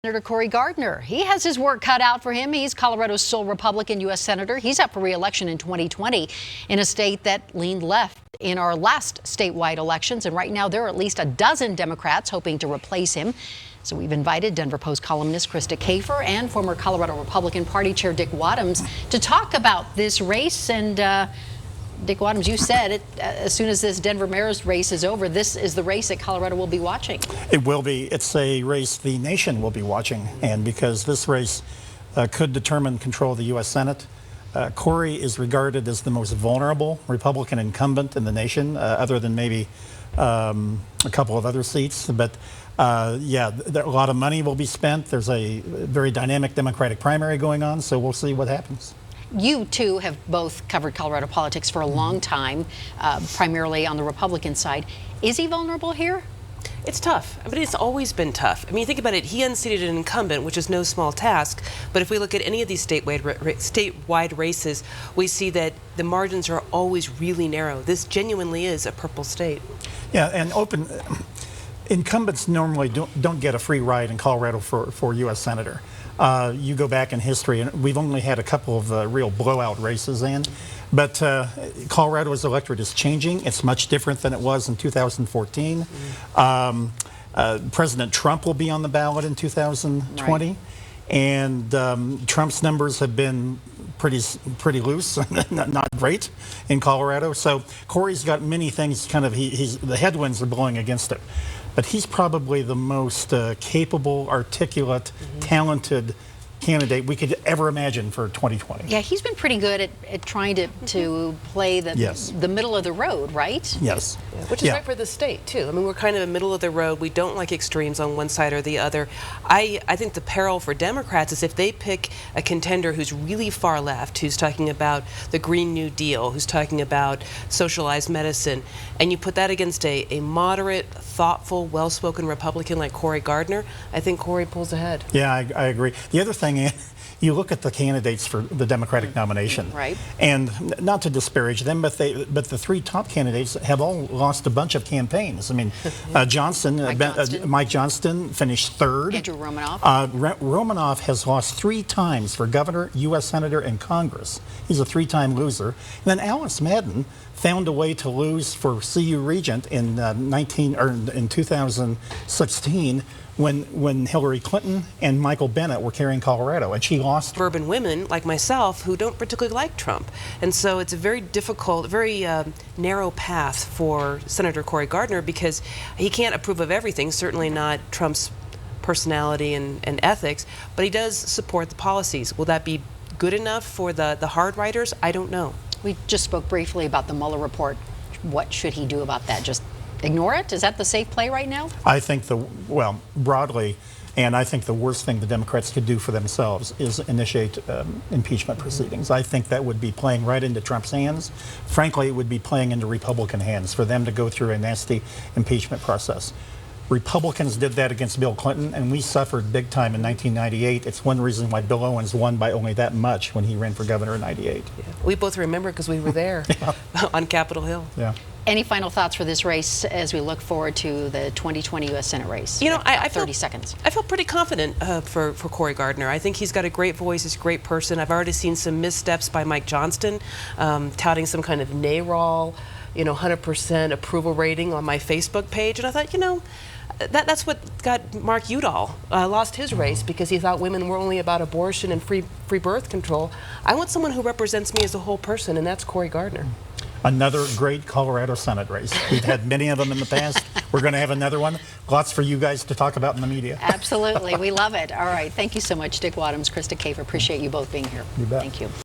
Senator Cory Gardner. He has his work cut out for him. He's Colorado's sole Republican U.S. Senator. He's up for re-election in 2020 in a state that leaned left in our last statewide elections. And right now there are at least a dozen Democrats hoping to replace him. So we've invited Denver Post columnist Krista Kafer and former Colorado Republican Party Chair Dick Wadhams to talk about this race. And Dick Wadhams, you said it, as soon as this Denver mayor's race is over, this is the race that Colorado will be watching. It will be. It's a race the nation will be watching. And because this race could determine control of the U.S. Senate, Cory is regarded as the most vulnerable Republican incumbent in the nation, other than maybe a couple of other seats. But yeah, a lot of money will be spent. There's a very dynamic Democratic primary going on, so we'll see what happens. You two have both covered Colorado politics for a long time, primarily on the Republican side. Is he vulnerable here? It's tough. I mean, it's always been tough. I mean, you think about it, he unseated an incumbent, which is no small task. But if we look at any of these statewide races, we see that the margins are always really narrow. This genuinely is a purple state. Yeah, and incumbents normally don't get a free ride in Colorado for U.S. Senator. You go back in history, and we've only had a couple of real blowout races in. But Colorado's electorate is changing. It's much different than it was in 2014. President Trump will be on the ballot in 2020. Right. And Trump's numbers have been pretty loose, not great in Colorado. So Cory's got many things the headwinds are blowing against it. But he's probably the most capable, articulate, talented candidate we could ever imagine for 2020. Yeah, he's been pretty good at trying to play the middle of the road, right? Yes. Yeah, which is right for the state, too. I mean, we're kind of a middle of the road. We don't like extremes on one side or the other. I think the peril for Democrats is if they pick a contender who's really far left, who's talking about the Green New Deal, who's talking about socialized medicine, and you put that against a moderate, thoughtful, well-spoken Republican like Cory Gardner, I think Cory pulls ahead. Yeah, I agree. The other thing, you look at the candidates for the Democratic nomination, right? And not to disparage them, but the three top candidates have all lost a bunch of campaigns. I mean, Mike Johnston finished third. Andrew Romanoff. Romanoff has lost 3 times for governor, U.S. Senator, and Congress. He's a 3-time loser. And then Alice Madden found a way to lose for CU Regent in 2016. When Hillary Clinton and Michael Bennet were carrying Colorado, and she lost. Urban women like myself who don't particularly like Trump. And so it's a very difficult, very narrow path for Senator Cory Gardner because he can't approve of everything, certainly not Trump's personality and ethics, but he does support the policies. Will that be good enough for the hard writers? I don't know. We just spoke briefly about the Mueller report. What should he do about that? Just ignore it? Is that the safe play right now? I think broadly, and I think the worst thing the Democrats could do for themselves is initiate impeachment proceedings. I think that would be playing right into Trump's hands. Frankly, it would be playing into Republican hands for them to go through a nasty impeachment process. Republicans did that against Bill Clinton, and we suffered big time in 1998. It's one reason why Bill Owens won by only that much when he ran for governor in '98. Yeah. We both remember because we were there on Capitol Hill. Yeah. Any final thoughts for this race as we look forward to the 2020 U.S. Senate race? You know, I 30 seconds. I feel pretty confident for Cory Gardner. I think he's got a great voice. He's a great person. I've already seen some missteps by Mike Johnston, touting some kind of NARAL, 100% approval rating on my Facebook page. And I thought, that's what got Mark Udall lost his race because he thought women were only about abortion and free birth control. I want someone who represents me as a whole person, and that's Cory Gardner. Another great Colorado Senate race. We've had many of them in the past. We're going to have another one. Lots for you guys to talk about in the media. Absolutely. We love it. All right. Thank you so much, Dick Wadhams, Krista Kafer. Appreciate you both being here. You bet. Thank you.